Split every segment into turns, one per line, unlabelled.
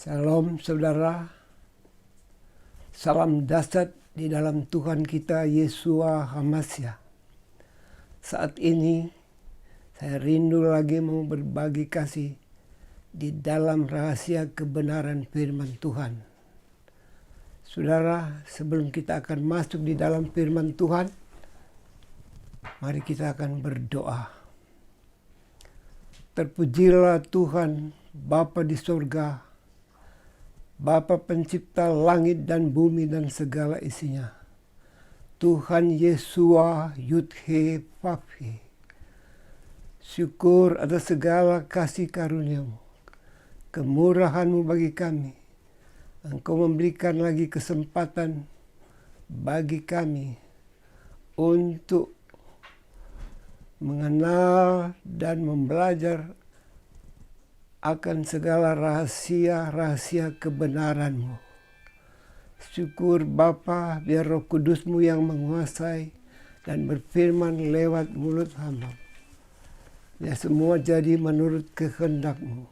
Salam saudara, salam dahsyat di dalam Tuhan kita Yeshua HaMashiach. Saat ini saya rindu lagi mau berbagi kasih di dalam rahasia kebenaran firman Tuhan. Saudara, sebelum kita akan masuk di dalam firman Tuhan, mari kita akan berdoa. Terpujilah Tuhan Bapa di surga, Bapa pencipta langit dan bumi dan segala isinya. Tuhan Yeshua Yud-He Vav-He. Syukur atas segala kasih karunia-Mu, kemurahan-Mu bagi kami. Engkau memberikan lagi kesempatan bagi kami untuk mengenal dan membelajar akan segala rahasia-rahasia kebenaran-Mu. Syukur Bapa, biar Roh Kudus-Mu yang menguasai dan berfirman lewat mulut hamba. Ya, semua jadi menurut kehendak-Mu.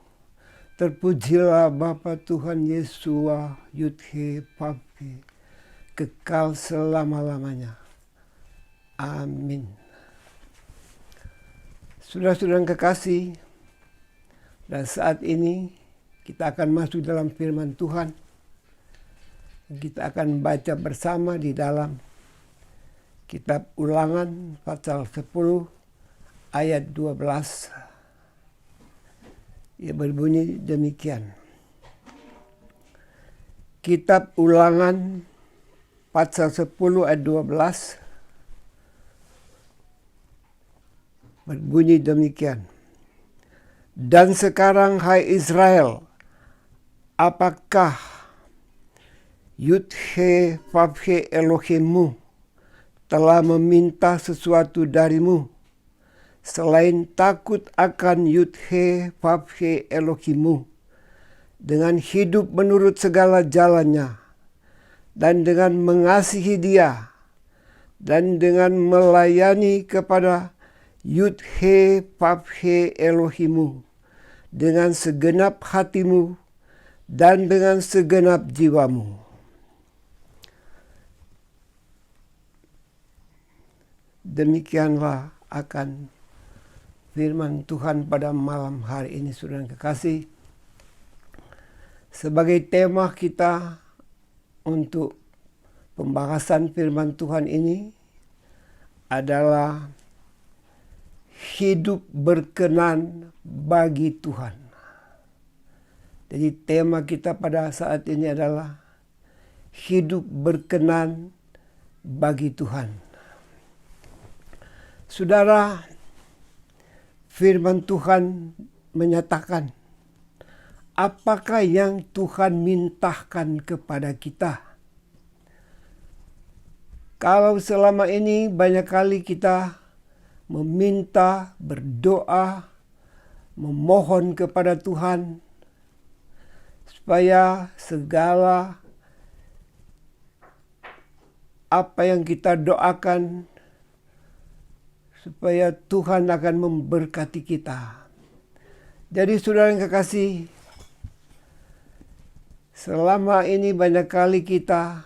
Terpujilah Bapa Tuhan Yeshua Yud-He Vav-He, kekal selama-lamanya. Amin. Saudara-saudara yang kekasih, dan saat ini kita akan masuk dalam firman Tuhan. Kita akan baca bersama di dalam kitab Ulangan pasal 10 ayat 12. Ia berbunyi demikian. Kitab Ulangan pasal 10 ayat 12 berbunyi demikian. Dan sekarang hai Israel, apakah Yud-He Vav-He Elohimmu telah meminta sesuatu darimu selain takut akan Yud-He Vav-He Elohimmu dengan hidup menurut segala jalannya dan dengan mengasihi Dia dan dengan melayani kepada Yud-He Vav-He Elohimmu dengan segenap hatimu dan dengan segenap jiwamu. Demikianlah akan firman Tuhan pada malam hari ini, saudara kekasih. Sebagai tema kita untuk pembahasan firman Tuhan ini adalah hidup berkenan bagi Tuhan. Jadi tema kita pada saat ini adalah hidup berkenan bagi Tuhan. Saudara, firman Tuhan menyatakan apakah yang Tuhan mintakan kepada kita. Kalau selama ini banyak kali kita meminta, berdoa, memohon kepada Tuhan supaya segala apa yang kita doakan, supaya Tuhan akan memberkati kita. Jadi saudara yang kekasih, selama ini banyak kali kita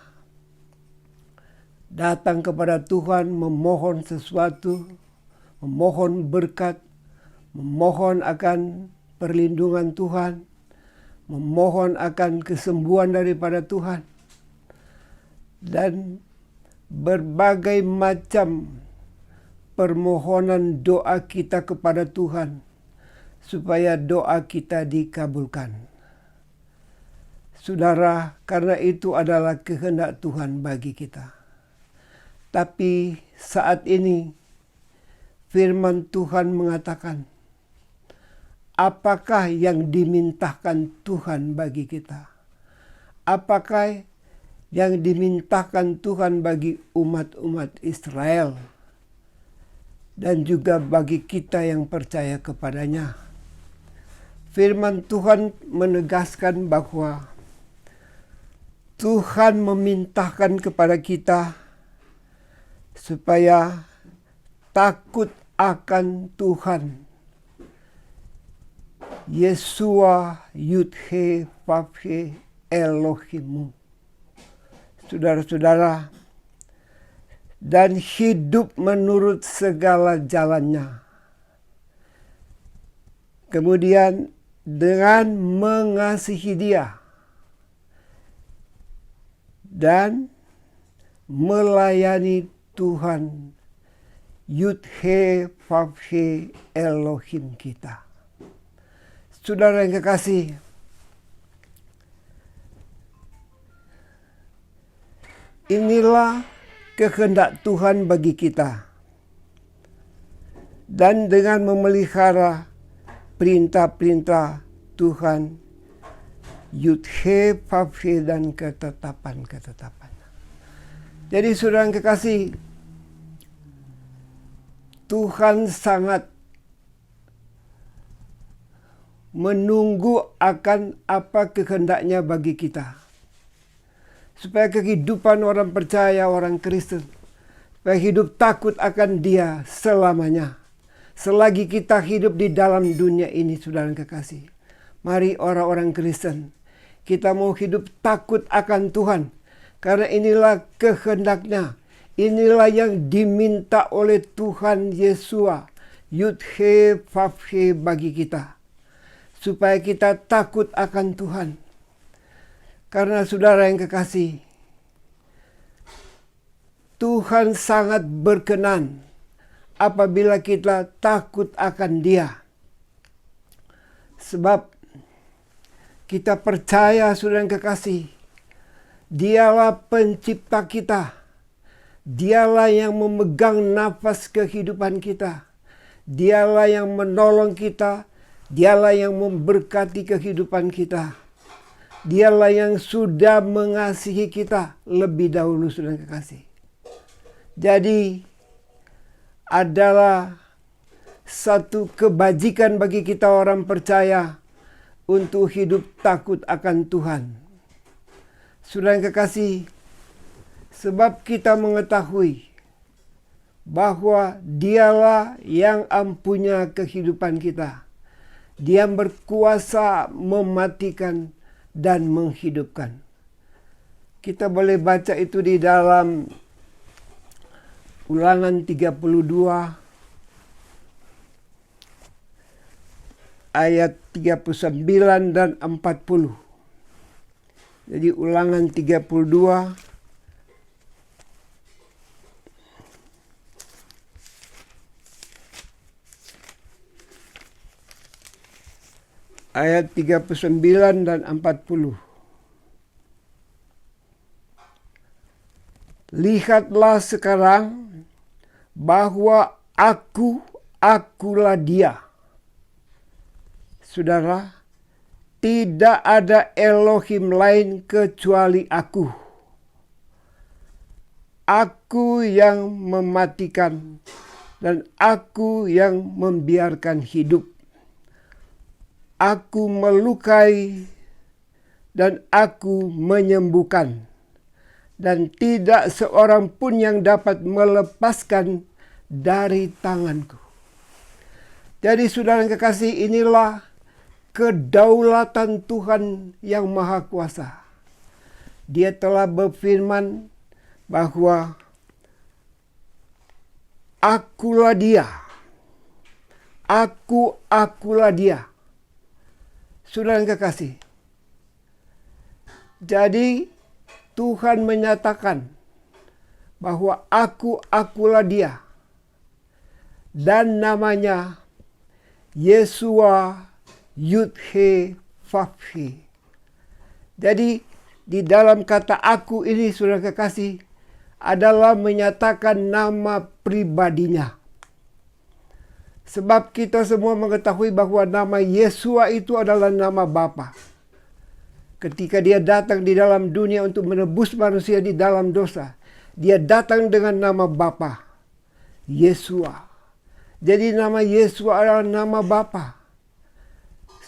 datang kepada Tuhan memohon sesuatu, memohon berkat, memohon akan perlindungan Tuhan, memohon akan kesembuhan daripada Tuhan, dan berbagai macam permohonan doa kita kepada Tuhan supaya doa kita dikabulkan. Saudara, karena itu adalah kehendak Tuhan bagi kita. Tapi saat ini firman Tuhan mengatakan, apakah yang dimintakan Tuhan bagi kita? Apakah yang dimintakan Tuhan bagi umat-umat Israel dan juga bagi kita yang percaya kepadanya? Firman Tuhan menegaskan bahwa Tuhan memintakan kepada kita supaya takut akan Tuhan Yeshua Yud-He Vav-He Elohimu. Saudara-saudara, dan hidup menurut segala jalannya. Kemudian dengan mengasihi Dia dan melayani Tuhan Yud-He Vav-He Elohim kita. Saudara yang kekasih, inilah kehendak Tuhan bagi kita. Dan dengan memelihara perintah-perintah Tuhan, Yud-He Vav-He dan ketetapan-ketetapan. Jadi saudara yang kekasih, Tuhan sangat menunggu akan apa kehendaknya bagi kita. Supaya kehidupan orang percaya, orang Kristen, supaya hidup takut akan Dia selamanya. Selagi kita hidup di dalam dunia ini, saudara yang kekasih. Mari orang-orang Kristen, kita mau hidup takut akan Tuhan. Karena inilah kehendaknya. Inilah yang diminta oleh Tuhan Yeshua, Yud-He Vav-He bagi kita. Supaya kita takut akan Tuhan. Karena saudara yang kekasih, Tuhan sangat berkenan apabila kita takut akan Dia. Sebab kita percaya, saudara yang kekasih, Dialah pencipta kita. Dialah yang memegang nafas kehidupan kita. Dialah yang menolong kita. Dialah yang memberkati kehidupan kita. Dialah yang sudah mengasihi kita lebih dahulu, saudara kekasih. Jadi adalah satu kebajikan bagi kita orang percaya untuk hidup takut akan Tuhan. Saudara yang kekasih, sebab kita mengetahui bahwa Dialah yang ampunya kehidupan kita. Dia berkuasa mematikan dan menghidupkan. Kita boleh baca itu di dalam Ulangan 32 ayat 39 dan 40. Jadi Ulangan 32 ayat 39 dan 40. Lihatlah sekarang bahwa akulah Dia. Saudara, tidak ada Elohim lain kecuali Aku. Aku yang mematikan dan Aku yang membiarkan hidup. Aku melukai dan Aku menyembuhkan. Dan tidak seorang pun yang dapat melepaskan dari tanganku. Jadi saudara yang kekasih, inilah kedaulatan Tuhan yang Maha Kuasa. Dia telah berfirman bahwa Akulah Dia. Akulah Dia. Saudara yang kekasih. Jadi Tuhan menyatakan bahwa akulah Dia. Dan namanya Yeshua Yud-He Vav-He. Jadi di dalam kata aku ini, saudara kekasih, adalah menyatakan nama pribadinya. Sebab kita semua mengetahui bahwa nama Yeshua itu adalah nama Bapa. Ketika Dia datang di dalam dunia untuk menebus manusia di dalam dosa, Dia datang dengan nama Bapa, Yeshua. Jadi nama Yeshua adalah nama Bapa.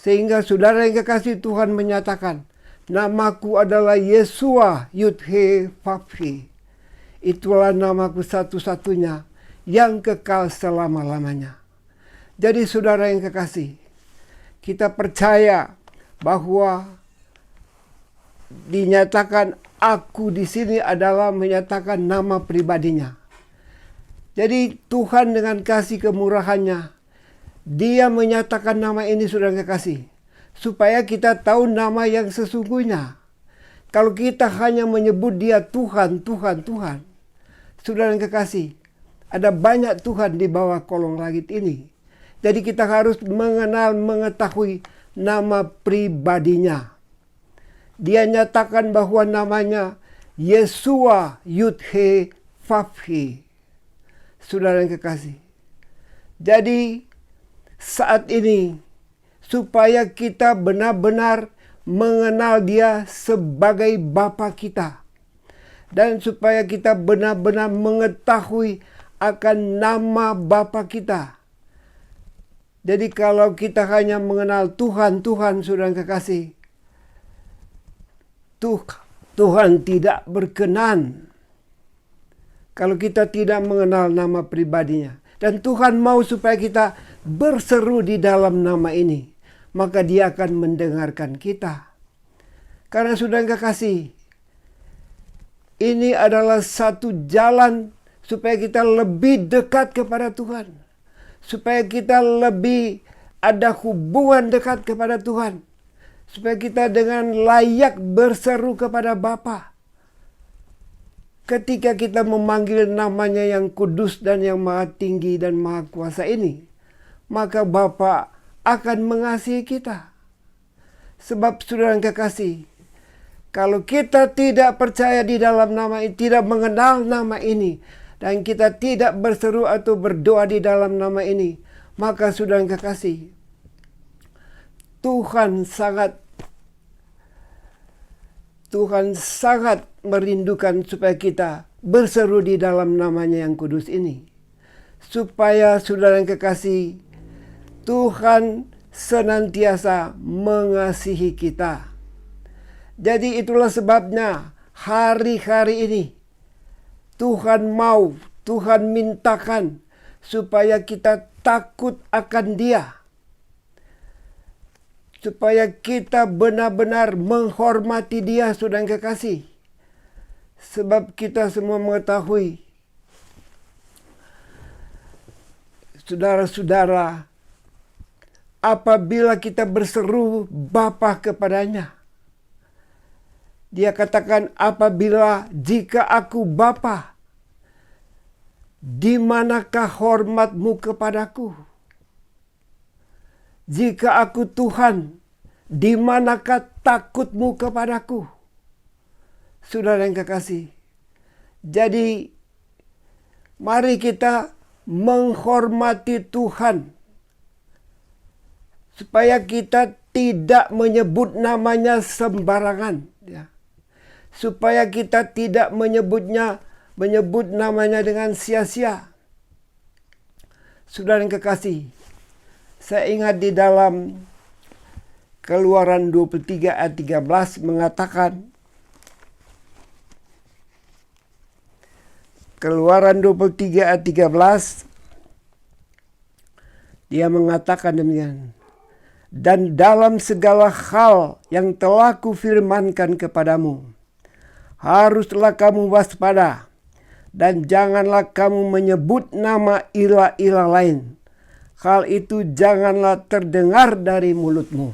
Sehingga saudara yang kekasih, Tuhan menyatakan, namaku adalah Yeshua Yud-He Vav-He. Itulah namaku satu-satunya yang kekal selama-lamanya. Jadi saudara yang kekasih, kita percaya bahwa dinyatakan aku di sini adalah menyatakan nama pribadinya. Jadi Tuhan dengan kasih kemurahannya, Dia menyatakan nama ini, saudara yang kekasih, supaya kita tahu nama yang sesungguhnya. Kalau kita hanya menyebut Dia Tuhan, Tuhan, Tuhan, saudara yang kekasih, ada banyak Tuhan di bawah kolong langit ini. Jadi kita harus mengenal, mengetahui nama pribadinya. Dia nyatakan bahwa namanya Yeshua Yud-He Vav-He. Saudara yang kekasih. Jadi saat ini supaya kita benar-benar mengenal Dia sebagai Bapa kita. Dan supaya kita benar-benar mengetahui akan nama Bapa kita. Jadi kalau kita hanya mengenal Tuhan, Tuhan, saudara yang kekasih, Tuhan tidak berkenan kalau kita tidak mengenal nama pribadinya. Dan Tuhan mau supaya kita berseru di dalam nama ini. Maka Dia akan mendengarkan kita. Karena saudara yang kekasih, ini adalah satu jalan supaya kita lebih dekat kepada Tuhan. Supaya kita lebih ada hubungan dekat kepada Tuhan. Supaya kita dengan layak berseru kepada Bapa. Ketika kita memanggil namanya yang kudus dan yang maha tinggi dan maha kuasa ini, maka Bapa akan mengasihi kita. Sebab saudara yang kekasih, kalau kita tidak percaya di dalam nama ini, tidak mengenal nama ini, dan kita tidak berseru atau berdoa di dalam nama ini, maka saudara yang kekasih, Tuhan sangat merindukan supaya kita berseru di dalam namanya yang kudus ini. Supaya saudara yang kekasih, Tuhan senantiasa mengasihi kita. Jadi itulah sebabnya hari-hari ini Tuhan mintakan supaya kita takut akan Dia. Supaya kita benar-benar menghormati Dia, saudara yang kekasih. Sebab kita semua mengetahui, saudara-saudara, apabila kita berseru Bapa kepadanya, Dia katakan, apabila jika aku Bapa, di manakah hormatmu kepadaku? Jika aku Tuhan, di manakah takutmu kepadaku? Saudara yang kekasih. Jadi, mari kita menghormati Tuhan. Supaya kita tidak menyebut namanya sembarangan. Ya. Supaya kita tidak menyebut namanya dengan sia-sia. Saudara yang kekasih, saya ingat di dalam Keluaran 23 ayat 13 mengatakan, Keluaran 23 ayat 13, dia mengatakan demikian, dan dalam segala hal yang telah kufirmankan kepadamu, haruslah kamu waspada, dan janganlah kamu menyebut nama ilah-ilah lain. Hal itu janganlah terdengar dari mulutmu.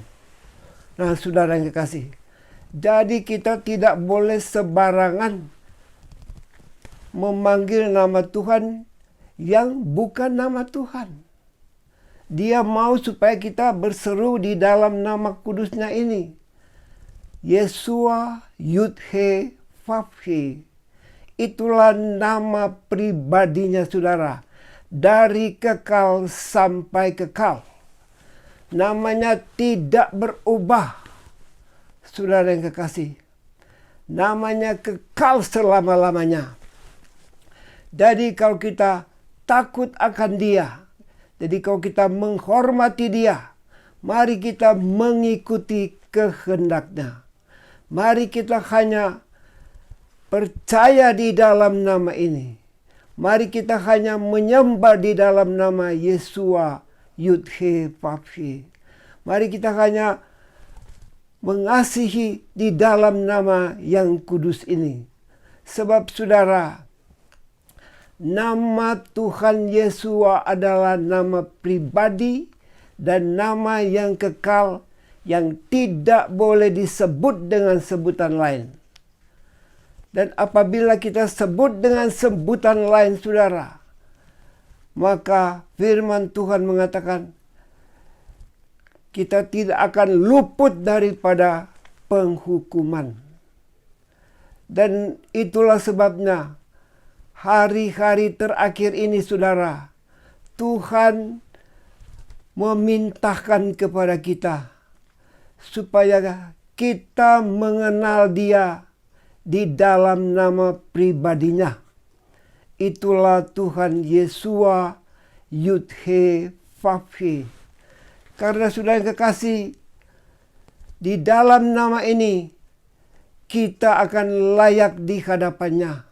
Nah, saudara yang kekasih, jadi kita tidak boleh sembarangan memanggil nama Tuhan yang bukan nama Tuhan. Dia mau supaya kita berseru di dalam nama kudusnya ini. Yeshua Yud-He Vav-He. Itulah nama pribadinya, saudara. Dari kekal sampai kekal. Namanya tidak berubah. Saudara yang kekasih. Namanya kekal selama-lamanya. Jadi kalau kita takut akan Dia, jadi kalau kita menghormati Dia, mari kita mengikuti kehendak-Nya. Mari kita hanya percaya di dalam nama ini. Mari kita hanya menyembah di dalam nama Yeshua Yud-He Vav-He. Mari kita hanya mengasihi di dalam nama yang kudus ini. Sebab saudara, nama Tuhan Yesus adalah nama pribadi dan nama yang kekal yang tidak boleh disebut dengan sebutan lain. Dan apabila kita sebut dengan sebutan lain, saudara, maka firman Tuhan mengatakan kita tidak akan luput daripada penghukuman. Dan itulah sebabnya hari-hari terakhir ini, saudara, Tuhan memintakan kepada kita supaya kita mengenal Dia di dalam nama pribadinya. Itulah Tuhan Yeshua Yud-He Vav-He. Karena saudara yang kekasih, di dalam nama ini kita akan layak di hadapannya.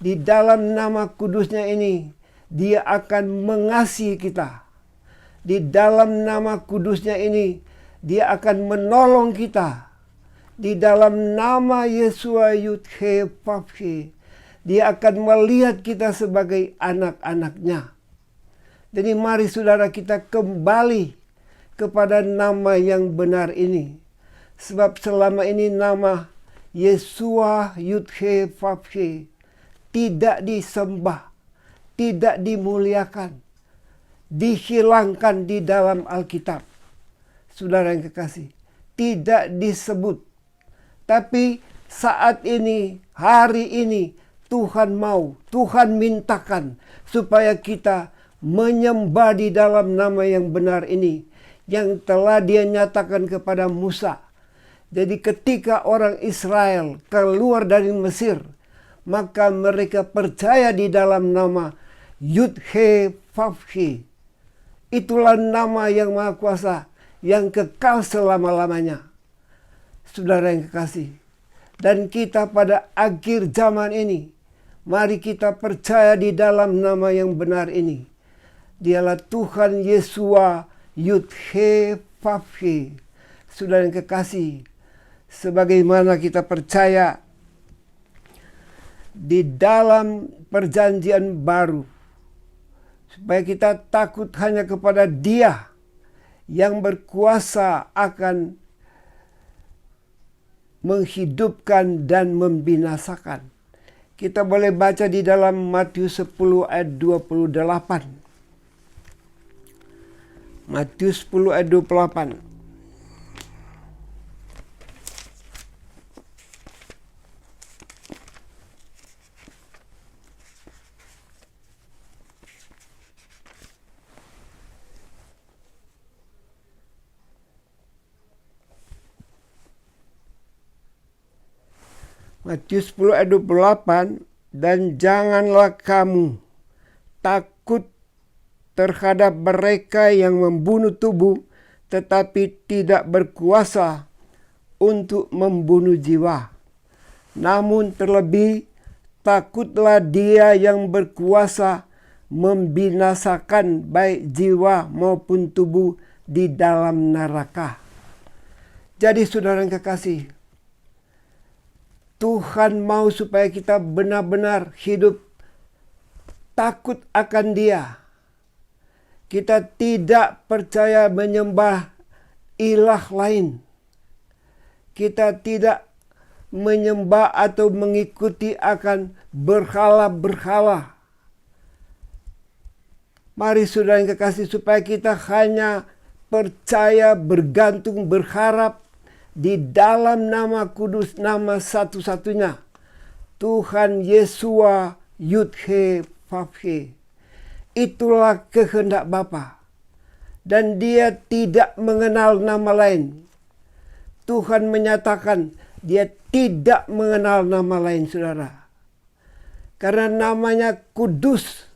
Di dalam nama kudusnya ini Dia akan mengasihi kita. Di dalam nama kudusnya ini Dia akan menolong kita. Di dalam nama Yeshua Yud-He Vav-He, Dia akan melihat kita sebagai anak-anaknya. Jadi mari saudara kita kembali kepada nama yang benar ini. Sebab selama ini nama Yeshua Yud-He Vav-He tidak disembah, tidak dimuliakan, dihilangkan di dalam Alkitab. Saudara yang kekasih, tidak disebut. Tapi saat ini, hari ini, Tuhan mintakan supaya kita menyembah di dalam nama yang benar ini, yang telah Dia nyatakan kepada Musa. Jadi ketika orang Israel keluar dari Mesir, maka mereka percaya di dalam nama Yud-He Vav-He. Itulah nama yang maha kuasa, yang kekal selama-lamanya. Saudara yang kekasih, dan kita pada akhir zaman ini, mari kita percaya di dalam nama yang benar ini. Dialah Tuhan Yeshua Yud-He Vav-He. Saudara yang kekasih, sebagaimana kita percaya di dalam perjanjian baru, supaya kita takut hanya kepada Dia yang berkuasa akan menghidupkan dan membinasakan. Kita boleh baca di dalam Matius 10 ayat 28. Matius 10 ayat 28. Matius 10 ayat 28, dan janganlah kamu takut terhadap mereka yang membunuh tubuh, tetapi tidak berkuasa untuk membunuh jiwa. Namun terlebih takutlah Dia yang berkuasa membinasakan baik jiwa maupun tubuh di dalam neraka. Jadi saudara yang kekasih, Tuhan mau supaya kita benar-benar hidup takut akan Dia. Kita tidak percaya menyembah ilah lain. Kita tidak menyembah atau mengikuti akan berhala-berhala. Mari saudara yang kekasih, supaya kita hanya percaya, bergantung, berharap di dalam nama kudus, nama satu-satunya, Tuhan Yeshua Yud-He Vav-He. Itulah kehendak Bapa, dan Dia tidak mengenal nama lain. Tuhan menyatakan Dia tidak mengenal nama lain, saudara. Karena namanya kudus,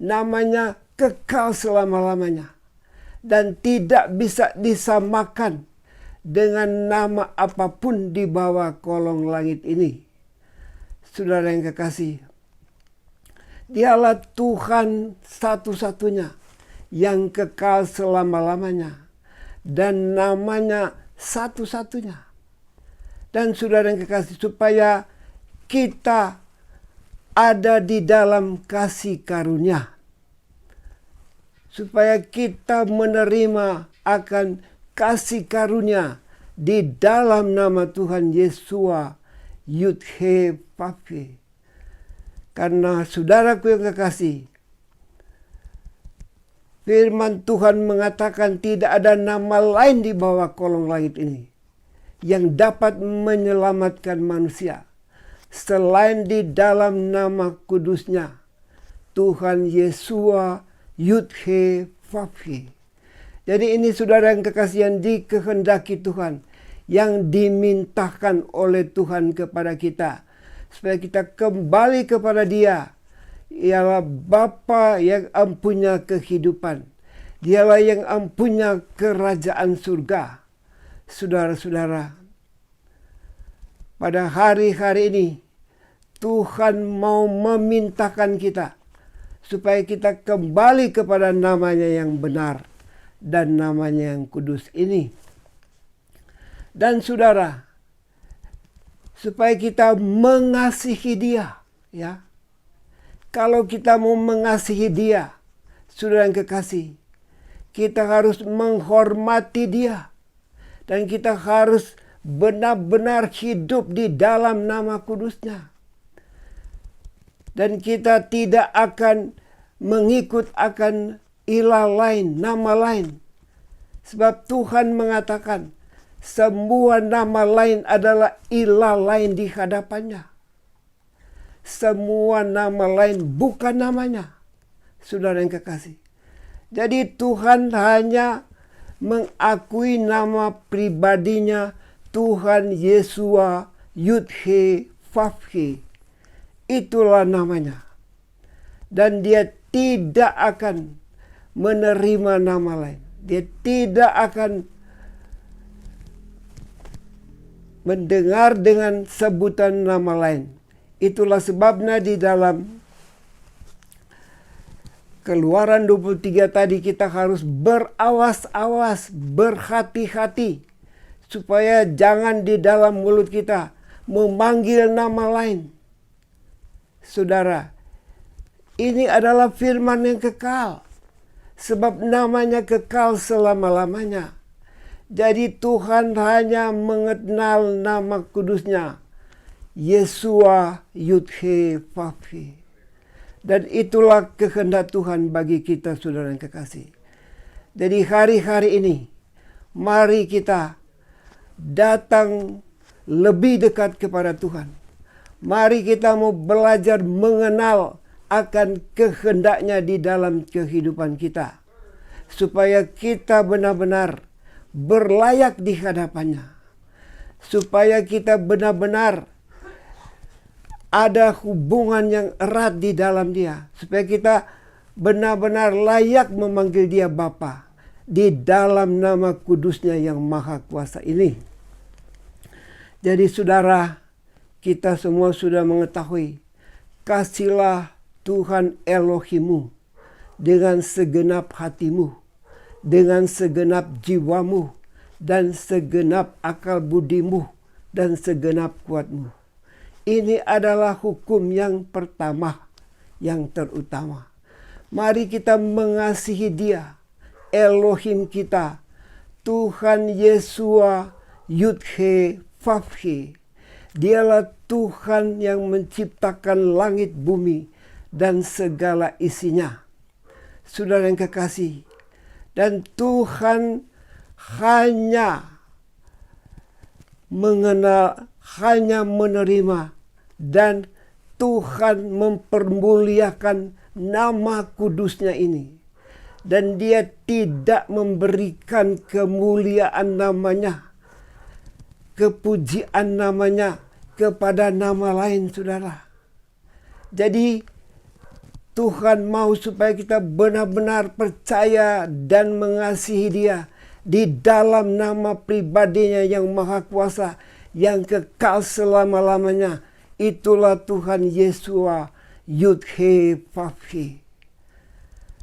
namanya kekal selama-lamanya, dan tidak bisa disamakan dengan nama apapun di bawah kolong langit ini. Saudara yang kekasih, Dialah Tuhan satu-satunya yang kekal selama-lamanya. dan namanya satu-satunya. Dan saudara yang kekasih, supaya kita ada di dalam kasih karunia, supaya kita menerima akan kasih karunia di dalam nama Tuhan Yesua Yud-He Vav-He. Karena saudaraku yang kekasih, firman Tuhan mengatakan tidak ada nama lain di bawah kolong langit ini yang dapat menyelamatkan manusia selain di dalam nama kudusnya Tuhan Yesua Yud-He Vav-He. Jadi ini saudara yang kekasih yang dikehendaki Tuhan, yang dimintakan oleh Tuhan kepada kita, supaya kita kembali kepada Dia. Ialah Bapa yang empunya kehidupan. Dialah yang empunya kerajaan surga. Saudara-saudara, pada hari-hari ini Tuhan mau memintakan kita supaya kita kembali kepada namanya yang benar dan namanya yang kudus ini. Dan saudara, supaya kita mengasihi Dia, ya. Kalau kita mau mengasihi Dia, saudara yang kekasih, kita harus menghormati Dia. Dan kita harus benar-benar hidup di dalam nama kudusnya. Dan kita tidak akan mengikut akan ilah lain, nama lain. Sebab Tuhan mengatakan semua nama lain adalah ilah lain di hadapannya. Semua nama lain bukan namanya, saudara yang kekasih. Jadi Tuhan hanya mengakui nama pribadinya Tuhan Yesua Yud-He Vav-He. Itulah namanya. Dan Dia tidak akan menerima nama lain. Dia tidak akan mendengar dengan sebutan nama lain. Itulah sebabnya di dalam Keluaran 23 tadi kita harus berawas-awas, berhati-hati, supaya jangan di dalam mulut kita memanggil nama lain. Saudara, ini adalah firman yang kekal, sebab namanya kekal selama-lamanya. Jadi Tuhan hanya mengenal nama kudusnya, Yesua Yud-He Vav-He. Dan itulah kehendak Tuhan bagi kita, saudara yang kekasih. Jadi hari-hari ini, mari kita datang lebih dekat kepada Tuhan. Mari kita mau belajar mengenal akan kehendaknya di dalam kehidupan kita. Supaya kita benar-benar berlayak di hadapannya. Supaya kita benar-benar ada hubungan yang erat di dalam Dia. Supaya kita benar-benar layak memanggil Dia Bapa di dalam nama kudusnya yang maha kuasa ini. Jadi saudara, kita semua sudah mengetahui, kasihlah Tuhan Elohimu dengan segenap hatimu, dengan segenap jiwamu, dan segenap akal budimu, dan segenap kuatmu. Ini adalah hukum yang pertama, yang terutama. Mari kita mengasihi Dia, Elohim kita, Tuhan Yesua Yud-He Vav-He. Dialah Tuhan yang menciptakan langit bumi dan segala isinya. Saudara yang kekasih, dan Tuhan hanya mengenal, hanya menerima, dan Tuhan mempermuliakan nama kudusnya ini. Dan Dia tidak memberikan kemuliaan namanya, kepujian namanya kepada nama lain, saudara. Jadi Tuhan mau supaya kita benar-benar percaya dan mengasihi Dia di dalam nama pribadinya yang maha kuasa, yang kekal selama-lamanya. Itulah Tuhan Yesua Yud-He Vav-He.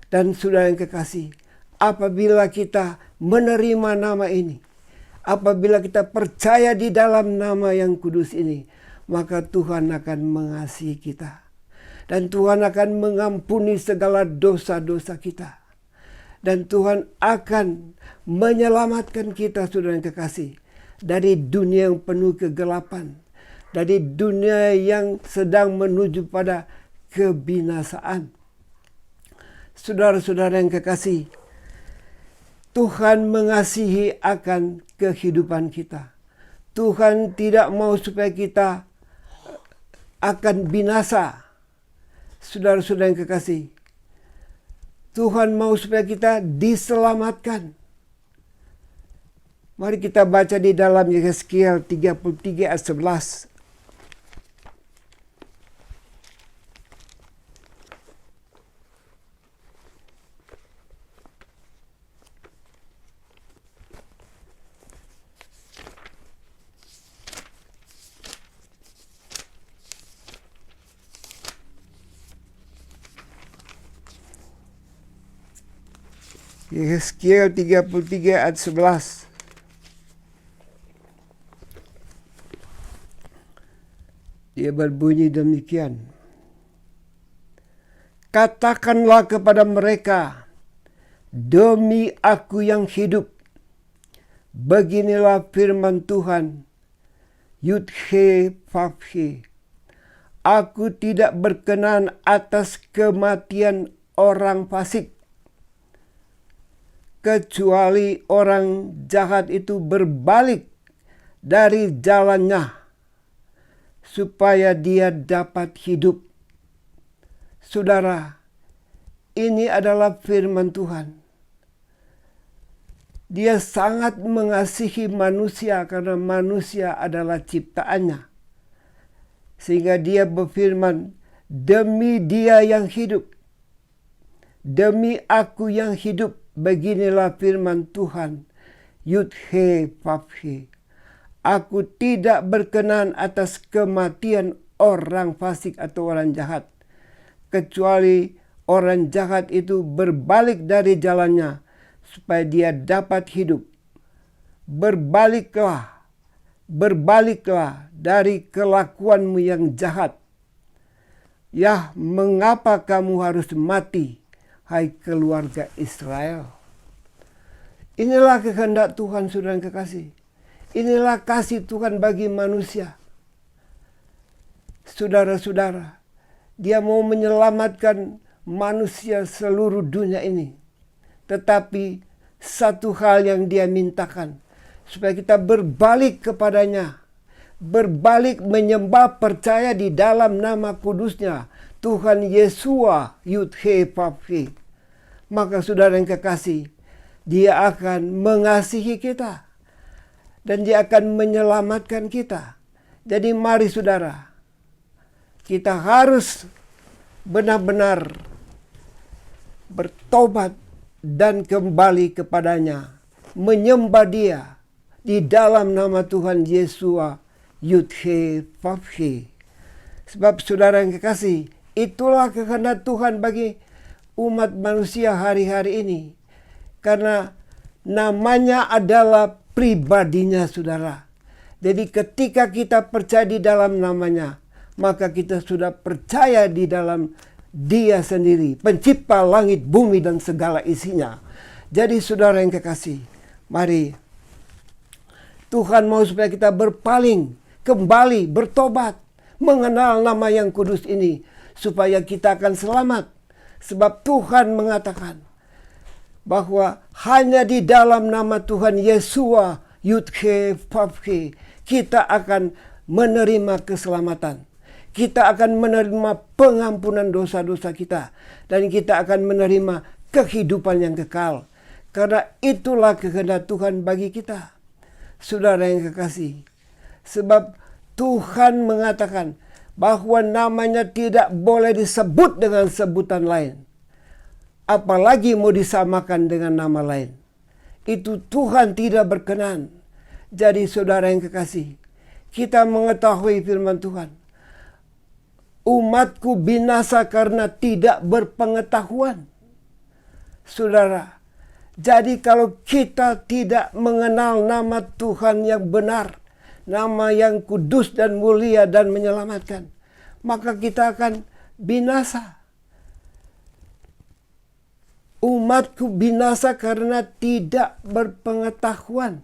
Dan saudara yang kekasih, apabila kita menerima nama ini, apabila kita percaya di dalam nama yang kudus ini, maka Tuhan akan mengasihi kita. Dan Tuhan akan mengampuni segala dosa-dosa kita. Dan Tuhan akan menyelamatkan kita, saudara yang kekasih, dari dunia yang penuh kegelapan, dari dunia yang sedang menuju pada kebinasaan. Saudara-saudara yang kekasih, Tuhan mengasihi akan kehidupan kita. Tuhan tidak mau supaya kita akan binasa. Saudara-saudara yang kekasih, Tuhan mau supaya kita diselamatkan. Mari kita baca di dalam Yehezkiel 33 ayat 11. Yehezkiel 33 ayat 11. Dia berbunyi demikian. Katakanlah kepada mereka, demi aku yang hidup, beginilah firman Tuhan, Yud-He Vav-He, aku tidak berkenan atas kematian orang fasik, kecuali orang jahat itu berbalik dari jalannya, supaya dia dapat hidup. Saudara, ini adalah firman Tuhan. Dia sangat mengasihi manusia karena manusia adalah ciptaannya. Sehingga dia berfirman, demi dia yang hidup, demi aku yang hidup, beginilah firman Tuhan, Yud-He Vav-He, aku tidak berkenan atas kematian orang fasik atau orang jahat, kecuali orang jahat itu berbalik dari jalannya, supaya dia dapat hidup. Berbaliklah dari kelakuanmu yang jahat. Ya, mengapa kamu harus mati, hai keluarga Israel? Inilah kehendak Tuhan, saudara yang kekasih. Inilah kasih Tuhan bagi manusia. Saudara-saudara, dia mau menyelamatkan manusia seluruh dunia ini. Tetapi satu hal yang dia mintakan, supaya kita berbalik kepadanya. Berbalik menyembah, percaya di dalam nama kudusnya, Tuhan Yesua, Yud-He Vav-He. Maka saudara yang kekasih, dia akan mengasihi kita. Dan dia akan menyelamatkan kita. Jadi mari saudara, kita harus benar-benar bertobat dan kembali kepadanya. Menyembah dia di dalam nama Tuhan Yesua, Yud-He Vav-He. Sebab saudara yang kekasih, itulah kehendak Tuhan bagi umat manusia hari-hari ini. Karena namanya adalah pribadinya, saudara. Jadi ketika kita percaya di dalam namanya, maka kita sudah percaya di dalam dia sendiri, pencipta langit, bumi, dan segala isinya. Jadi saudara yang kekasih, mari Tuhan mau supaya kita berpaling, kembali, bertobat, mengenal nama yang kudus ini, supaya kita akan selamat. Sebab Tuhan mengatakan bahwa hanya di dalam nama Tuhan Yesua, Yud-He Vav-He, kita akan menerima keselamatan. Kita akan menerima pengampunan dosa-dosa kita. Dan kita akan menerima kehidupan yang kekal. Karena itulah kehendak Tuhan bagi kita. Saudara yang kekasih. Sebab Tuhan mengatakan bahwa namanya tidak boleh disebut dengan sebutan lain. Apalagi mau disamakan dengan nama lain. Itu Tuhan tidak berkenan. Jadi saudara yang kekasih, kita mengetahui firman Tuhan. Umatku binasa karena tidak berpengetahuan. Saudara, Jadi kalau kita tidak mengenal nama Tuhan yang benar, nama yang kudus dan mulia dan menyelamatkan, maka kita akan binasa. Umatku binasa karena tidak berpengetahuan,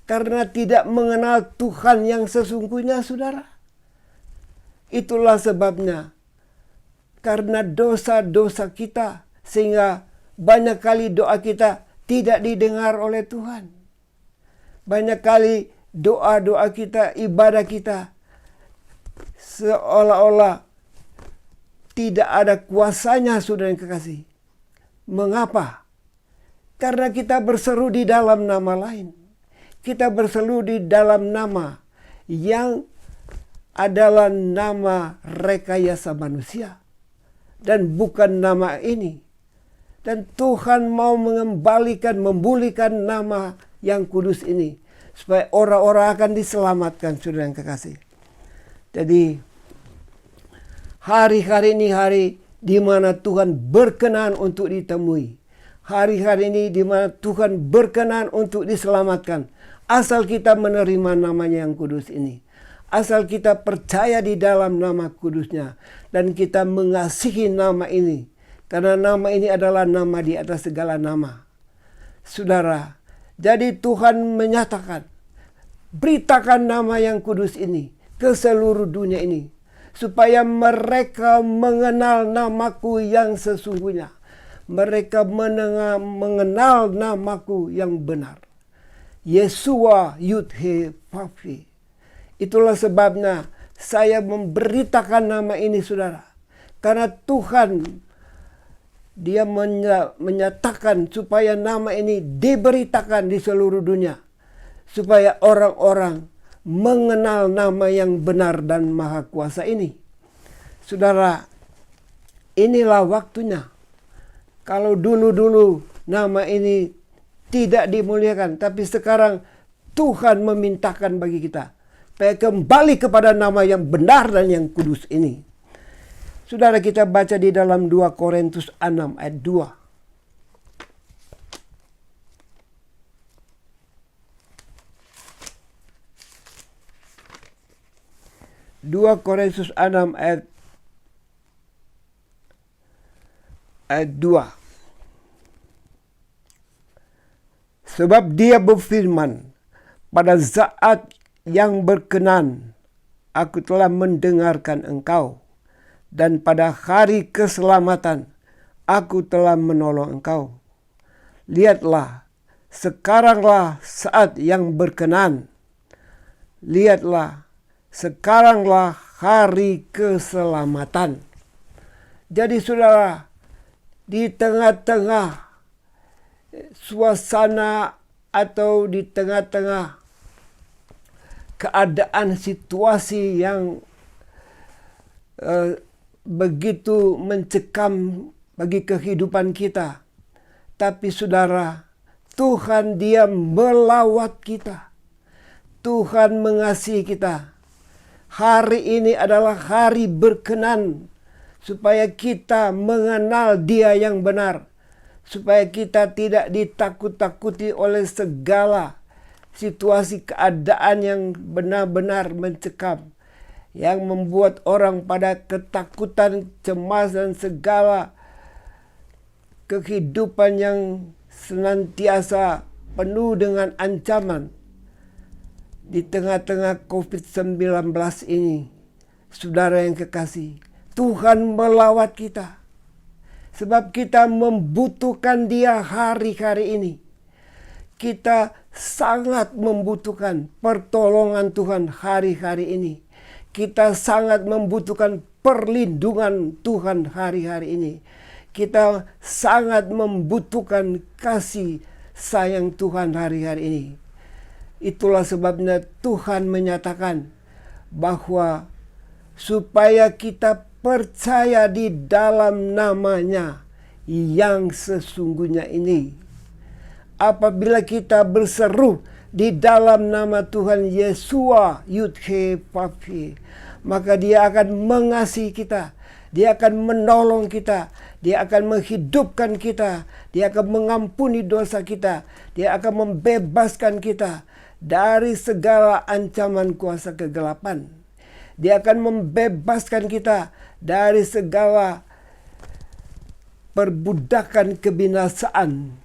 karena tidak mengenal Tuhan yang sesungguhnya, saudara. Itulah sebabnya, karena dosa-dosa kita, sehingga banyak kali doa kita tidak didengar oleh Tuhan. Banyak kali doa-doa kita, ibadah kita, seolah-olah tidak ada kuasanya, saudara yang kekasih. Mengapa? Karena kita berseru di dalam nama lain. Kita berseru di dalam nama yang adalah nama rekayasa manusia, dan bukan nama ini. Dan Tuhan mau mengembalikan, memulihkan nama yang kudus ini, supaya orang-orang akan diselamatkan, saudara yang kekasih. Jadi hari-hari ini hari di mana Tuhan berkenan untuk ditemui. Hari-hari ini di mana Tuhan berkenan untuk diselamatkan. Asal kita menerima namanya yang kudus ini. Asal kita percaya di dalam nama kudusnya. Dan kita mengasihi nama ini. Karena nama ini adalah nama di atas segala nama. Saudara, jadi Tuhan menyatakan, beritakan nama yang kudus ini ke seluruh dunia ini, supaya mereka mengenal namaku yang sesungguhnya. Mereka mengenal namaku yang benar. Yeshua Yud-He Vav-He. Itulah sebabnya saya memberitakan nama ini, saudara. Karena Tuhan, Dia menyatakan supaya nama ini diberitakan di seluruh dunia. Supaya orang-orang mengenal nama yang benar dan maha kuasa ini. Saudara, inilah waktunya. Kalau dulu-dulu nama ini tidak dimuliakan, tapi sekarang Tuhan memintakan bagi kita supaya kembali kepada nama yang benar dan yang kudus ini. Saudara, kita baca di dalam 2 Korintus 6 ayat 2. 2 Korintus 6 ayat 2. Sebab Dia berfirman, pada saat yang berkenan aku telah mendengarkan engkau, dan pada hari keselamatan aku telah menolong engkau. Lihatlah, sekaranglah saat yang berkenan. Lihatlah, sekaranglah hari keselamatan. Jadi saudara, di tengah-tengah suasana atau di tengah-tengah keadaan situasi yang begitu mencekam bagi kehidupan kita, tapi saudara, Tuhan Dia melawat kita. Tuhan mengasihi kita. Hari ini adalah hari berkenan supaya kita mengenal Dia yang benar, supaya kita tidak ditakut-takuti oleh segala situasi keadaan yang benar-benar mencekam, yang membuat orang pada ketakutan, cemas, dan segala kehidupan yang senantiasa penuh dengan ancaman. Di tengah-tengah COVID-19 ini, saudara yang kekasih, Tuhan melawat kita. Sebab kita membutuhkan Dia hari-hari ini. Kita sangat membutuhkan pertolongan Tuhan hari-hari ini. Kita sangat membutuhkan perlindungan Tuhan hari-hari ini. Kita sangat membutuhkan kasih sayang Tuhan hari-hari ini. Itulah sebabnya Tuhan menyatakan bahwa supaya kita percaya di dalam namanya yang sesungguhnya ini. Apabila kita berseru di dalam nama Tuhan Yeshua Yud-He Vav-He, maka Dia akan mengasihi kita. Dia akan menolong kita. Dia akan menghidupkan kita. Dia akan mengampuni dosa kita. Dia akan membebaskan kita dari segala ancaman kuasa kegelapan. Dia akan membebaskan kita dari segala perbudakan kebinasaan.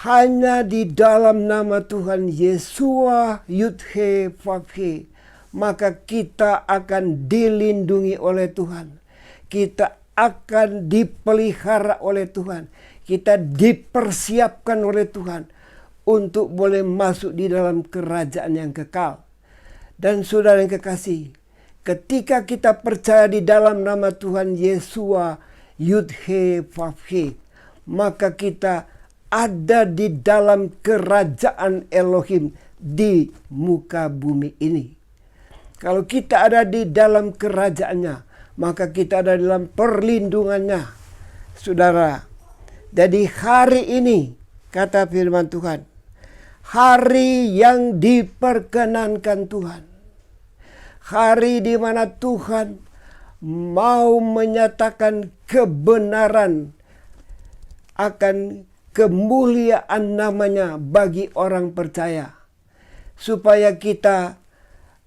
Hanya di dalam nama Tuhan Yeshua Yud-He Vav-He, maka kita akan dilindungi oleh Tuhan. Kita akan dipelihara oleh Tuhan. Kita dipersiapkan oleh Tuhan untuk boleh masuk di dalam kerajaan yang kekal. Dan saudara yang kekasih, ketika kita percaya di dalam nama Tuhan Yeshua Yud-He Vav-He, maka kita ada di dalam kerajaan Elohim di muka bumi ini. Kalau kita ada di dalam kerajaannya, maka kita ada dalam perlindungannya. Saudara, jadi hari ini, kata firman Tuhan, hari yang diperkenankan Tuhan. Hari di mana Tuhan mau menyatakan kebenaran akan kemuliaan namanya bagi orang percaya. Supaya kita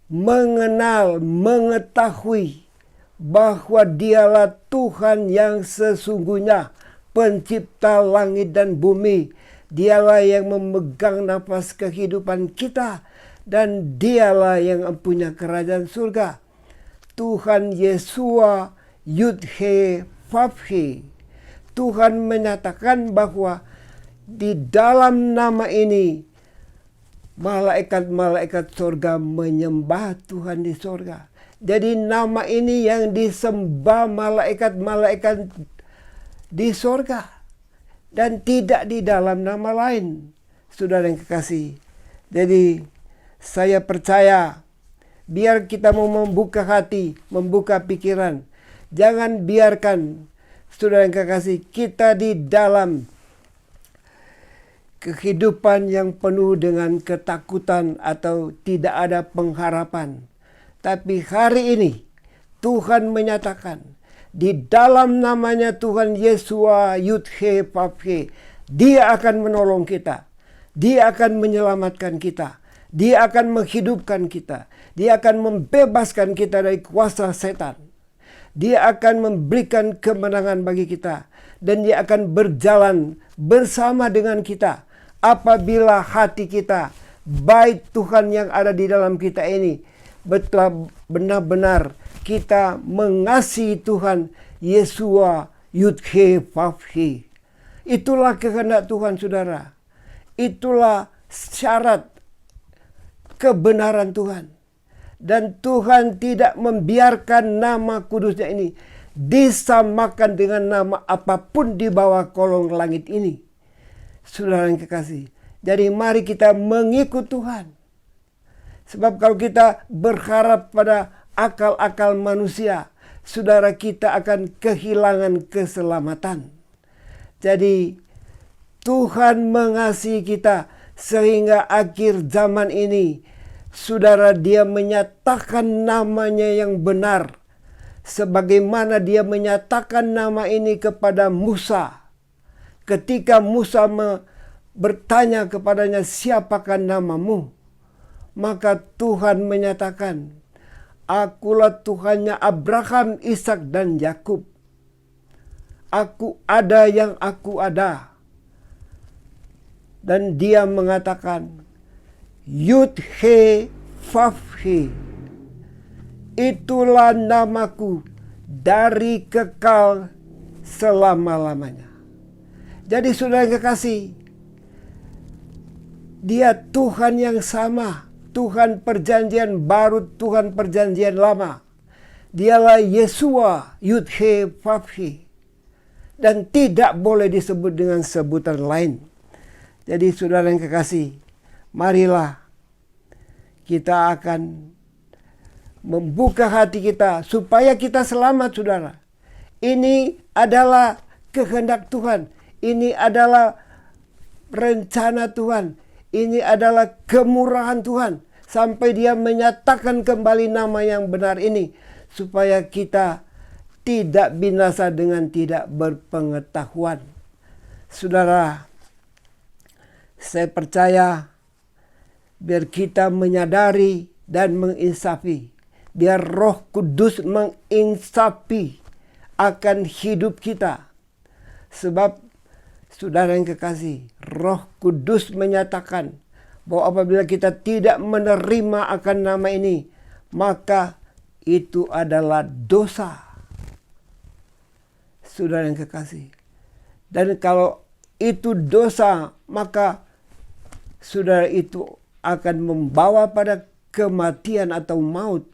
mengenal, mengetahui bahwa dialah Tuhan yang sesungguhnya, pencipta langit dan bumi. Dialah yang memegang nafas kehidupan kita. Dan dialah yang mempunyai kerajaan surga. Tuhan Yeshua Yud-He Vav-He. Tuhan menyatakan bahwa di dalam nama ini malaikat-malaikat surga menyembah Tuhan di surga. Jadi nama ini yang disembah malaikat-malaikat di surga. Dan tidak di dalam nama lain. Saudara yang kekasih. Jadi saya percaya, biar kita mau membuka hati, membuka pikiran. Jangan biarkan, saudara yang kekasih, kita di dalam kehidupan yang penuh dengan ketakutan atau tidak ada pengharapan. Tapi hari ini Tuhan menyatakan di dalam namanya Tuhan Yeshua Yud-He Vav-He, Dia akan menolong kita. Dia akan menyelamatkan kita. Dia akan menghidupkan kita. Dia akan membebaskan kita dari kuasa setan. Dia akan memberikan kemenangan bagi kita. Dan Dia akan berjalan bersama dengan kita. Apabila hati kita, baik Tuhan yang ada di dalam kita ini, benar-benar kita mengasihi Tuhan Yeshua Yud-He Vav-He. Itulah kehendak Tuhan, saudara. Itulah syarat kebenaran Tuhan. Dan Tuhan tidak membiarkan nama kudusnya ini disamakan dengan nama apapun di bawah kolong langit ini. Saudara yang kekasih, jadi mari kita mengikut Tuhan. Sebab kalau kita berharap pada akal-akal manusia, saudara, kita akan kehilangan keselamatan. Jadi Tuhan mengasihi kita sehingga akhir zaman ini, saudara, Dia menyatakan namanya yang benar. Sebagaimana Dia menyatakan nama ini kepada Musa. Ketika Musa bertanya kepadanya, siapakah namamu? Maka Tuhan menyatakan, akulah Tuhannya Abraham, Ishak dan Yakub. Aku ada yang aku ada. Dan Dia mengatakan, Yud-He Vav-He. Itulah namaku dari kekal selama-lamanya. Jadi saudara yang kekasih, Dia Tuhan yang sama. Tuhan perjanjian baru, Tuhan perjanjian lama. Dialah Yeshua Yud-He Vav-He. Dan tidak boleh disebut dengan sebutan lain. Jadi saudara yang kekasih, marilah kita akan membuka hati kita supaya kita selamat, saudara. Ini adalah kehendak Tuhan. Ini adalah rencana Tuhan. Ini adalah kemurahan Tuhan. Sampai Dia menyatakan kembali nama yang benar ini. Supaya kita tidak binasa dengan tidak berpengetahuan. Saudara, saya percaya biar kita menyadari dan menginsafi, biar Roh Kudus menginsafi akan hidup kita. Sebab saudara yang kekasih, Roh Kudus menyatakan bahwa apabila kita tidak menerima akan nama ini, maka itu adalah dosa. Saudara yang kekasih. Dan kalau itu dosa, maka saudara itu akan membawa pada kematian atau maut.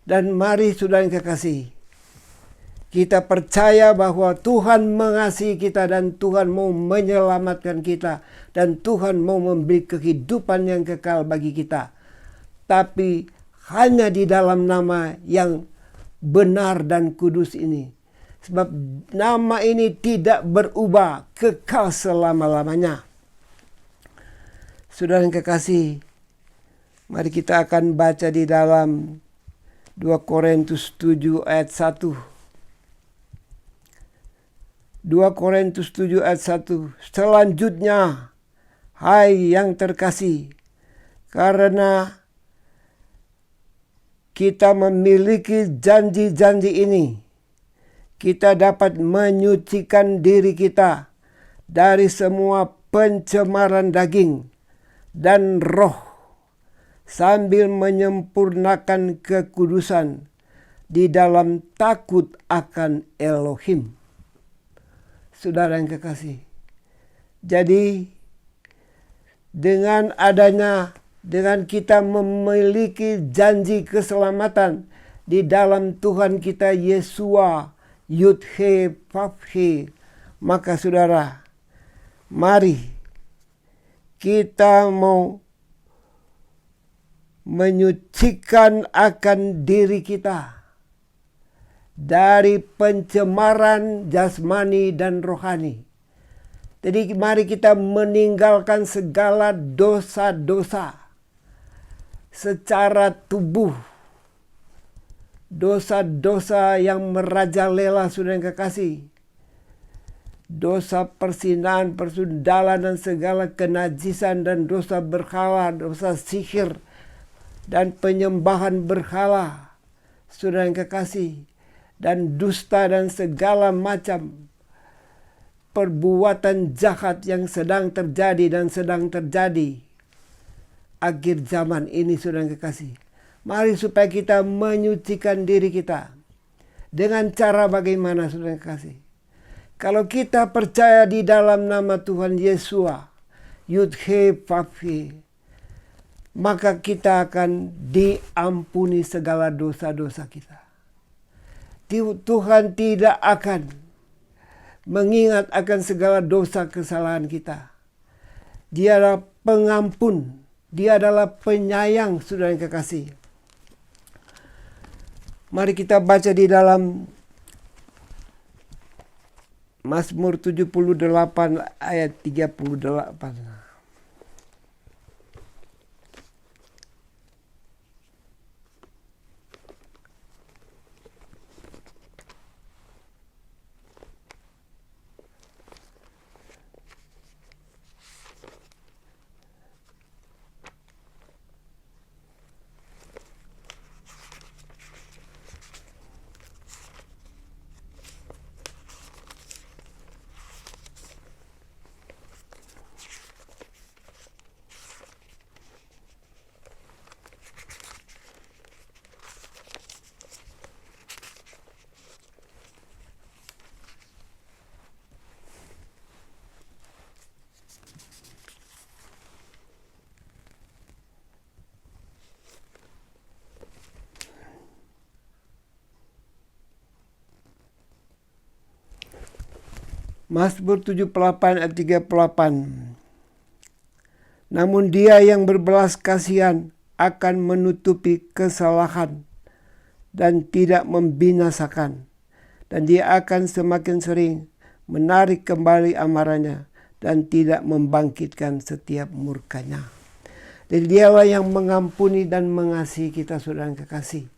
Dan mari saudara yang kekasih, kita percaya bahwa Tuhan mengasihi kita dan Tuhan mau menyelamatkan kita. Dan Tuhan mau memberi kehidupan yang kekal bagi kita. Tapi hanya di dalam nama yang benar dan kudus ini. Sebab nama ini tidak berubah, kekal selama-lamanya. Saudara yang kekasih, mari kita akan baca di dalam 2 Korintus 7 ayat 1. 2 Korintus 7 ayat 1. Selanjutnya, hai yang terkasih, karena kita memiliki janji-janji ini, kita dapat menyucikan diri kita dari semua pencemaran daging dan roh, sambil menyempurnakan kekudusan di dalam takut akan Elohim. Saudara yang kekasih, jadi dengan kita memiliki janji keselamatan di dalam Tuhan kita Yesua, Yud-He, Vav-He, maka saudara, mari kita mau menyucikan akan diri kita dari pencemaran jasmani dan rohani. Jadi mari kita meninggalkan segala dosa-dosa secara tubuh. Dosa-dosa yang merajalela, saudara yang kekasih. Dosa persinahan, persundalan, dan segala kenajisan, dan dosa berhala, dosa sihir, dan penyembahan berhala, saudara yang kekasih. Dan dusta dan segala macam perbuatan jahat yang sedang terjadi dan sedang terjadi akhir zaman ini, saudara yang kekasih. Mari supaya kita menyucikan diri kita. Dengan cara bagaimana, saudara yang kekasih? Kalau kita percaya di dalam nama Tuhan Yesua, Yud-He, Vav-He, maka kita akan diampuni segala dosa-dosa kita. Tuhan tidak akan mengingat akan segala dosa kesalahan kita. Dia adalah pengampun. Dia adalah penyayang, saudara yang kekasih. Mari kita baca di dalam Mazmur 78 ayat 38. Mazmur 78 ayat 38. Namun dia yang berbelas kasihan akan menutupi kesalahan dan tidak membinasakan. Dan dia akan semakin sering menarik kembali amarahnya dan tidak membangkitkan setiap murkanya. Jadi dialah yang mengampuni dan mengasihi kita, saudara yang kekasih.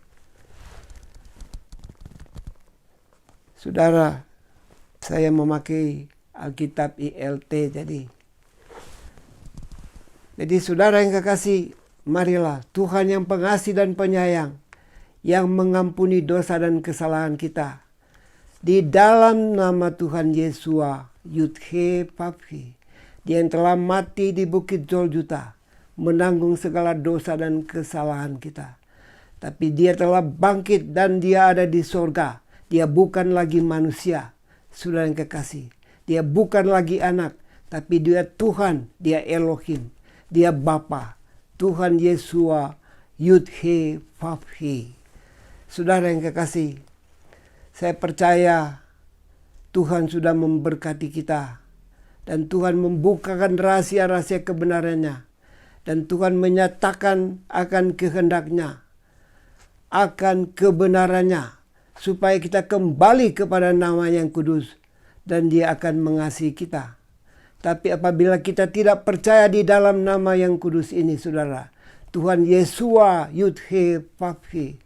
Saudara, saya memakai Alkitab ILT Jadi saudara yang kekasih, marilah Tuhan yang pengasih dan penyayang, yang mengampuni dosa dan kesalahan kita, di dalam nama Tuhan Yesua, Yudhe Vavhe, Dia yang telah mati di Bukit Golgota, menanggung segala dosa dan kesalahan kita. Tapi Dia telah bangkit dan Dia ada di sorga. Dia bukan lagi manusia, saudara yang kekasih. Dia bukan lagi anak, tapi Dia Tuhan, Dia Elohim, Dia Bapa, Tuhan Yesua, Yudhe Vavhe. Saudara yang kekasih, saya percaya Tuhan sudah memberkati kita. Dan Tuhan membukakan rahasia-rahasia kebenarannya. Dan Tuhan menyatakan akan kehendak-Nya, akan kebenarannya, supaya kita kembali kepada nama yang kudus. Dan Dia akan mengasihi kita. Tapi apabila kita tidak percaya di dalam nama yang kudus ini, saudara, Tuhan Yesua, Yudhe Vavhe,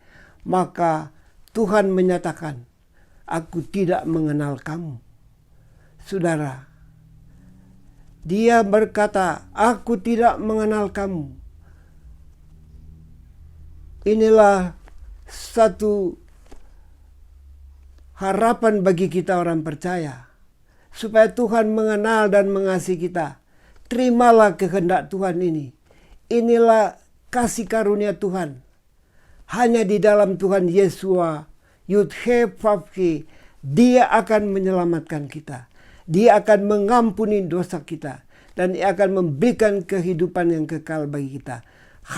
maka Tuhan menyatakan, aku tidak mengenal kamu. Saudara, Dia berkata, aku tidak mengenal kamu. Inilah satu harapan bagi kita orang percaya. Supaya Tuhan mengenal dan mengasihi kita. Terimalah kehendak Tuhan ini. Inilah kasih karunia Tuhan. Hanya di dalam Tuhan Yesua, Yudhe Vavhe, Dia akan menyelamatkan kita. Dia akan mengampuni dosa kita. Dan Dia akan memberikan kehidupan yang kekal bagi kita.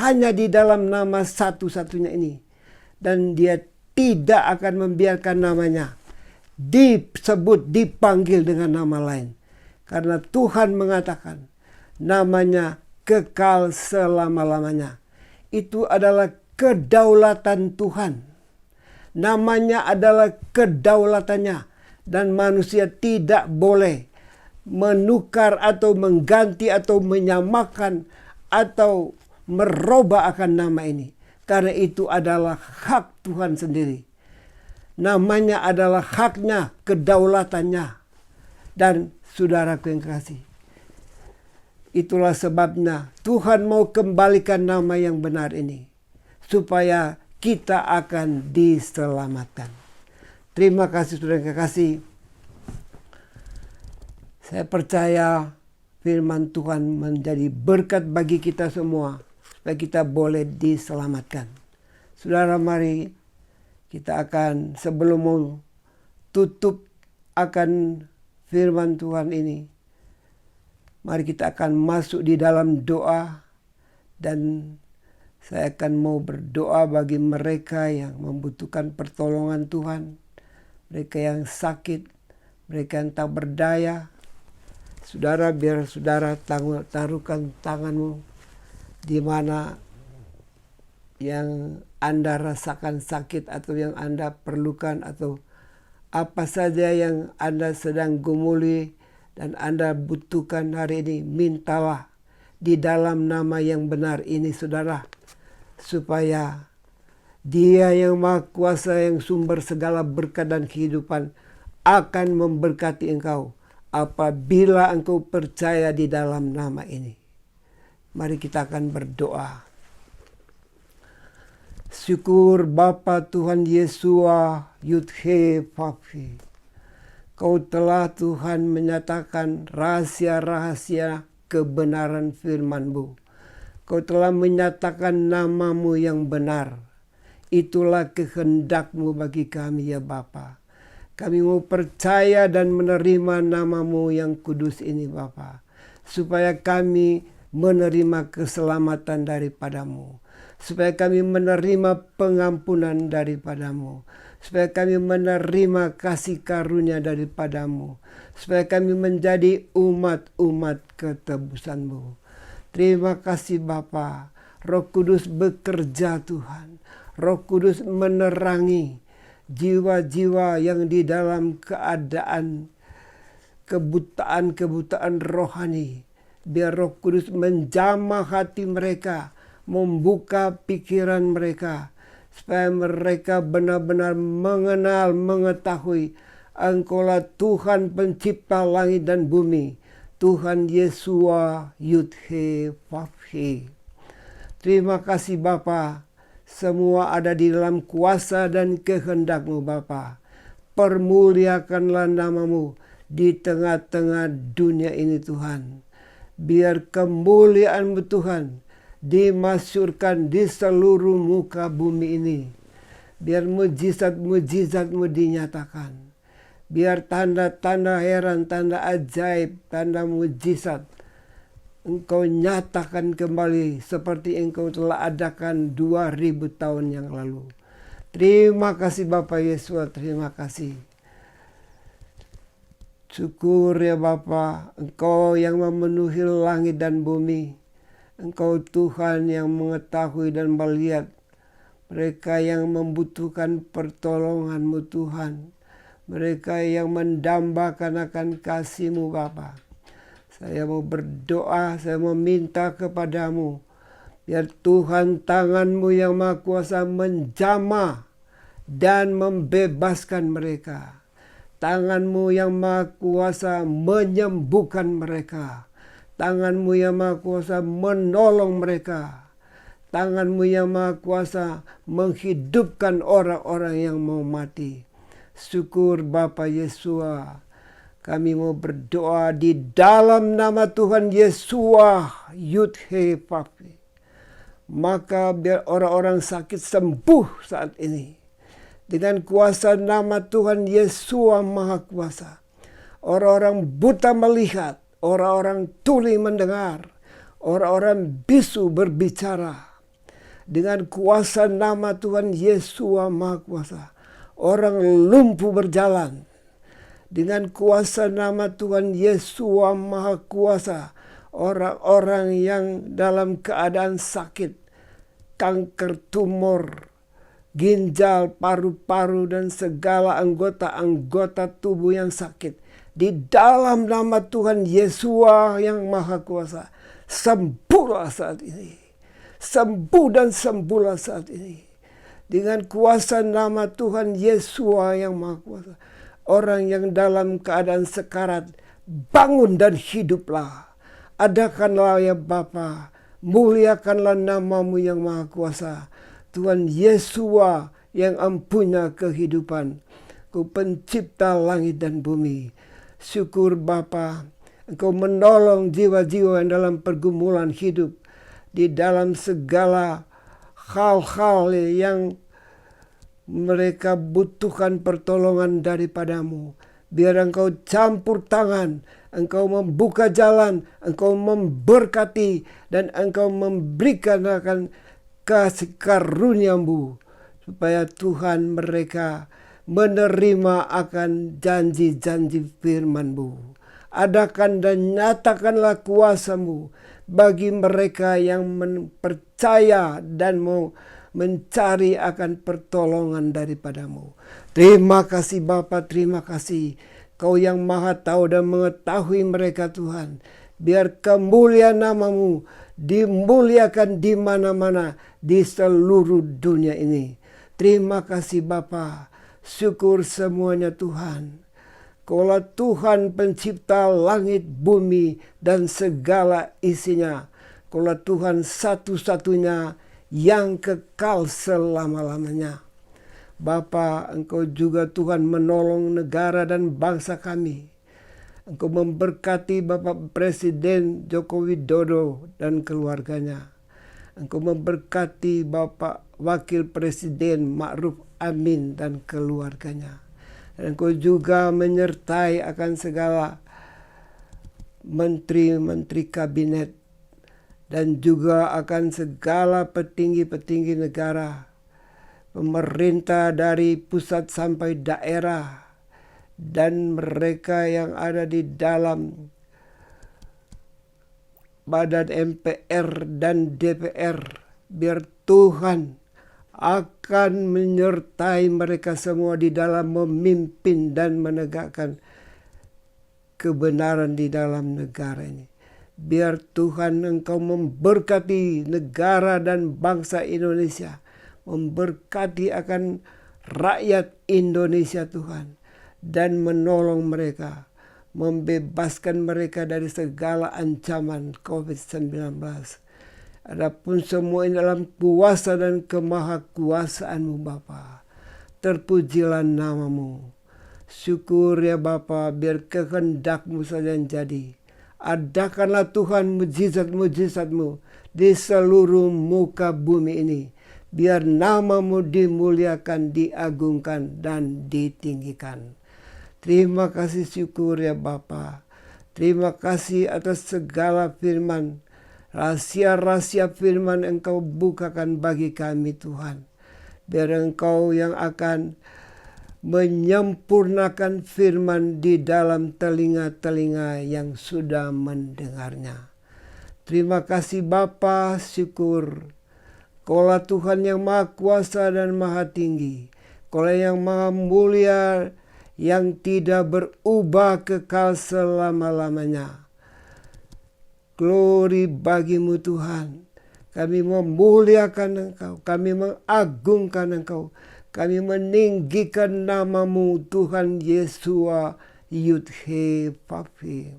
Hanya di dalam nama satu-satunya ini. Dan Dia tidak akan membiarkan namanya disebut, dipanggil dengan nama lain. Karena Tuhan mengatakan namanya kekal selama-lamanya. Itu adalah kedaulatan Tuhan. Namanya adalah kedaulatannya. Dan manusia tidak boleh menukar atau mengganti atau menyamakan atau merubah akan nama ini. Karena itu adalah hak Tuhan sendiri. Namanya adalah haknya, kedaulatannya. Dan saudaraku yang kasih, itulah sebabnya Tuhan mau kembalikan nama yang benar ini. Supaya kita akan diselamatkan. Terima kasih saudara yang kekasih. Saya percaya firman Tuhan menjadi berkat bagi kita semua. Supaya kita boleh diselamatkan. Saudara, mari kita akan, sebelum mau tutup akan firman Tuhan ini, mari kita akan masuk di dalam doa. Dan saya akan mau berdoa bagi mereka yang membutuhkan pertolongan Tuhan. Mereka yang sakit, mereka yang tak berdaya. Saudara, biar saudara taruhkan tanganmu di mana yang Anda rasakan sakit atau yang Anda perlukan, atau apa saja yang Anda sedang gumuli dan Anda butuhkan hari ini. Mintalah di dalam nama yang benar ini, saudara, supaya Dia yang Maha Kuasa, yang sumber segala berkat dan kehidupan, akan memberkati engkau apabila engkau percaya di dalam nama ini. Mari kita akan berdoa. Syukur Bapa Tuhan Yesua, Yudhe Vavhe. Kau telah Tuhan menyatakan rahasia-rahasia kebenaran firman-Mu. Kau telah menyatakan nama-Mu yang benar. Itulah kehendak-Mu bagi kami ya Bapa. Kami mau percaya dan menerima nama-Mu yang kudus ini Bapa. Supaya kami menerima keselamatan daripada-Mu. Supaya kami menerima pengampunan daripada-Mu. Supaya kami menerima kasih karunia daripada-Mu. Supaya kami menjadi umat-umat ketebusan-Mu. Terima kasih Bapa. Roh Kudus bekerja Tuhan. Roh Kudus menerangi jiwa-jiwa yang di dalam keadaan kebutaan rohani. Biar Roh Kudus menjamah hati mereka, membuka pikiran mereka, supaya mereka benar-benar mengenal, mengetahui Engkaulah Tuhan pencipta langit dan bumi. Tuhan Yesua Yud-He Vav-He. Terima kasih Bapa. Semua ada di dalam kuasa dan kehendak-Mu Bapa. Permuliakanlah nama-Mu di tengah-tengah dunia ini Tuhan. Biar kemuliaan-Mu Tuhan dimasyurkan di seluruh muka bumi ini. Biar mujizat-mujizat-Mu dinyatakan. Biar tanda-tanda heran, tanda ajaib, tanda mujizat Engkau nyatakan kembali seperti Engkau telah adakan 2000 tahun yang lalu. Terima kasih Bapak Yesus, terima kasih. Syukur ya Bapa, Engkau yang memenuhi langit dan bumi. Engkau Tuhan yang mengetahui dan melihat mereka yang membutuhkan pertolongan-Mu Tuhan. Mereka yang mendambakan akan kasih-Mu Bapa. Saya mau berdoa, saya mau minta kepadamu. Biar Tuhan tangan-Mu yang Maha Kuasa menjamah dan membebaskan mereka. Tangan-Mu yang Maha Kuasa menyembuhkan mereka. Tangan-Mu yang Maha Kuasa menolong mereka. Tangan-Mu yang Maha Kuasa menghidupkan orang-orang yang mau mati. Syukur Bapa Yesua. Kami mau berdoa di dalam nama Tuhan Yesua Yud-He Vav-He. Maka biar orang-orang sakit sembuh saat ini. Dengan kuasa nama Tuhan Yesua Maha Kuasa. Orang-orang buta melihat. Orang-orang tuli mendengar. Orang-orang bisu berbicara. Dengan kuasa nama Tuhan Yesua Maha Kuasa. Orang lumpuh berjalan. Dengan kuasa nama Tuhan Yesua Maha Kuasa. Orang-orang yang dalam keadaan sakit. Kanker, tumor, ginjal, paru-paru, dan segala anggota-anggota tubuh yang sakit. Di dalam nama Tuhan Yesua yang Maha Kuasa. Sembuhlah saat ini. Sembuh dan sembuhlah saat ini. Dengan kuasa nama Tuhan Yesua yang Maha Kuasa. Orang yang dalam keadaan sekarat, bangun dan hiduplah. Adakanlah ya Bapa, muliakanlah nama-Mu yang Maha Kuasa. Tuhan Yesua yang empunya kehidupan. Engkau pencipta langit dan bumi. Syukur Bapa, Engkau menolong jiwa-jiwa yang dalam pergumulan hidup. Di dalam segala hal-hal yang mereka butuhkan pertolongan daripada-Mu. Biar Engkau campur tangan, Engkau membuka jalan, Engkau memberkati, dan Engkau memberikan akan kasih karunia-Mu. Supaya Tuhan mereka menerima akan janji-janji firman-Mu. Adakan dan nyatakanlah kuasa-Mu bagi mereka yang percaya dan mau mencari akan pertolongan daripada-Mu. Terima kasih Bapa, terima kasih. Kau yang maha tahu dan mengetahui mereka Tuhan. Biar kemuliaan nama-Mu dimuliakan di mana-mana di seluruh dunia ini. Terima kasih Bapa. Syukur semuanya Tuhan. Kaulah Tuhan pencipta langit, bumi, dan segala isinya. Kaulah Tuhan satu-satunya yang kekal selama-lamanya. Bapa, Engkau juga Tuhan menolong negara dan bangsa kami. Engkau memberkati Bapak Presiden Joko Widodo dan keluarganya. Engkau memberkati Bapak Wakil Presiden Ma'ruf Amin dan keluarganya. Dan Engkau juga menyertai akan segala menteri-menteri kabinet dan juga akan segala petinggi-petinggi negara, pemerintah dari pusat sampai daerah, dan mereka yang ada di dalam badan MPR dan DPR. Biar Tuhan akan menyertai mereka semua di dalam memimpin dan menegakkan kebenaran di dalam negara ini. Biar Tuhan Engkau memberkati negara dan bangsa Indonesia. Memberkati akan rakyat Indonesia Tuhan. dan menolong mereka, membebaskan mereka dari segala ancaman COVID-19. Adapun semua ini dalam kuasa dan kemahakuasaan-Mu Bapa. Terpujilah nama-Mu. Syukur ya Bapa, biar kehendak-Mu saja yang jadi. Adakanlah Tuhan mujizat-mujizat-Mu di seluruh muka bumi ini. Biar nama-Mu dimuliakan, diagungkan, dan ditinggikan. Terima kasih syukur ya Bapa. Terima kasih atas segala firman. Rahasia-rahasia firman Engkau bukakan bagi kami Tuhan. Biar Engkau yang akan menyempurnakan firman di dalam telinga-telinga yang sudah mendengarnya. Terima kasih Bapa, syukur. Kaulah Tuhan yang Maha Kuasa dan Maha Tinggi. Kaulah yang Maha Mulia, yang tidak berubah kekal selama-lamanya. Glory bagimu Tuhan. Kami memuliakan Engkau, kami mengagungkan Engkau, kami meninggikan nama-Mu Tuhan Yesua Yudhe Papi.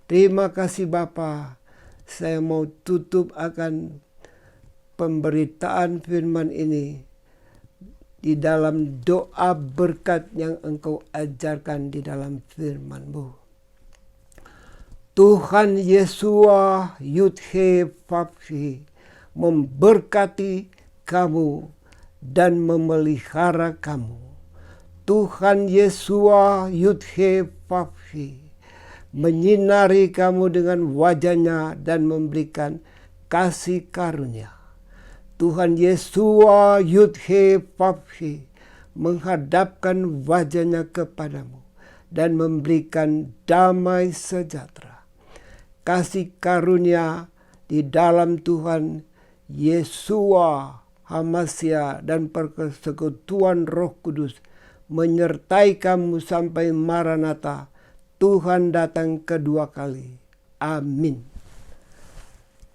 Terima kasih Bapa. Saya mau tutup akan pemberitaan firman ini di dalam doa berkat yang Engkau ajarkan di dalam firman-Mu. Tuhan Yesua Yudhe Papi memberkati kamu dan memelihara kamu. Tuhan Yesua Yudhe Papi menyinari kamu dengan wajahnya dan memberikan kasih karunia. Tuhan Yesua Yudhe Papi menghadapkan wajahnya kepadamu dan memberikan damai sejahtera. Kasih karunia di dalam Tuhan Yesua Hamasya dan persekutuan Roh Kudus menyertai kamu sampai Maranatha, Tuhan datang kedua kali. Amin.